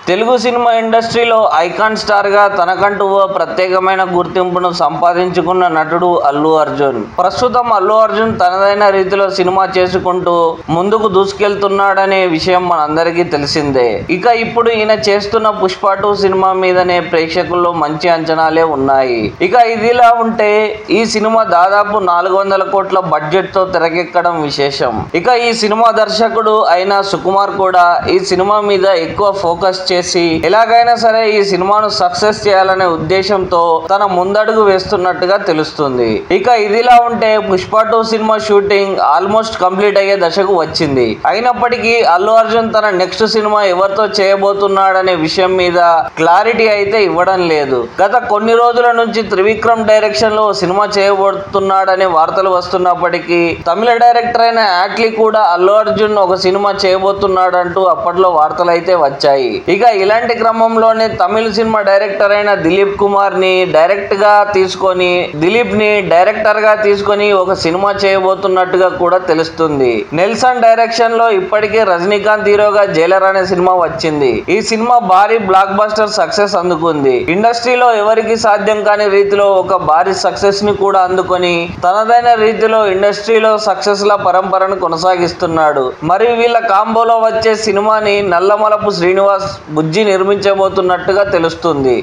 Telugu cinema ఇండస్ట్రీలో icon స్టార్గా తనకంటూ ఓ ప్రత్యేకమైన గుర్తింపును సంపాదించుకున్న నటుడు అల్లు అర్జున్. ప్రస్తుతం అల్లు అర్జున్ తనదైన రీతిలో సినిమా చేసుకుంటూ ముందుకు దూసుకెళ్తున్నాడనే విషయం మనందరికీ తెలిసిందే. ఇక ఇప్పుడు ఈయన చేస్తున్న పుష్ప 2 సినిమా మీదనే ప్రేక్షకుల్లో మంచి అంచనాలే ఉన్నాయి. ఇక ఇదిలా ఉంటే ఈ సినిమా దాదాపు 400 కోట్ల బడ్జెట్ తో తెరకెక్కడం విశేషం. ఇక ఈ సినిమా దర్శకుడు అయిన సుకుమార్ కూడా ఈ సినిమా మీద ఎక్కువ ఫోకస్ చేసి ఎలాగైనా సరే ఈ సినిమాను సక్సెస్ చేయాలనే ఉద్దేశంతో తన ముందడుగు వేస్తున్నట్టుగా తెలుస్తుంది. ఇక ఇదిలా ఉంటే Pushpa 2 cinema shooting almost complete అయ్యే దశకు వచ్చింది. అయినప్పటికీ అల్లు అర్జున్ తన నెక్స్ట్ సినిమా ఎవరితో చేయబోతున్నాడనే విషయం మీద క్లారిటీ అయితే ఇవ్వడం లేదు. గత కొన్ని రోజుల నుంచి త్రివిక్రమ్ డైరెక్షన్ లో సినిమా చేయబోతున్నాడనే వార్తలు వస్తున్నప్పటికీ తమిళ డైరెక్టర్ అయిన యాట్లీ కూడా అల్లు అర్జున్ ఒక సినిమా చేయబోతున్నాడంటూ అప్పట్లో వార్తలు అయితే వచ్చాయి. ఇక ఇలాంటి క్రమంలోనే తమిళ సినిమా డైరెక్టర్ అయిన దిలీప్ కుమార్ ని డైరెక్ట్ గా తీసుకొని దిలీప్ ని డైరెక్టర్ గా తీసుకొని ఒక సినిమా చేయబోతున్నట్టుగా కూడా తెలుస్తుంది. నెల్సన్ డైరెక్షన్ లో ఇప్పటికే రజనీకాంత్ హీరోగా జైలర్ అనే సినిమా వచ్చింది. ఈ సినిమా భారీ బ్లాక్ బస్టర్ సక్సెస్ అందుకుంది. ఇండస్ట్రీలో ఎవరికి సాధ్యం కాని రీతిలో ఒక భారీ సక్సెస్ ని కూడా అందుకొని తనదైన రీతిలో ఇండస్ట్రీలో సక్సెస్ ల పరంపరను కొనసాగిస్తున్నాడు. మరి వీళ్ళ కాంబోలో వచ్చే సినిమాని నల్లమలపు శ్రీనివాస్ బుజ్జి నిర్మించబోతున్నట్టుగా తెలుస్తుంది.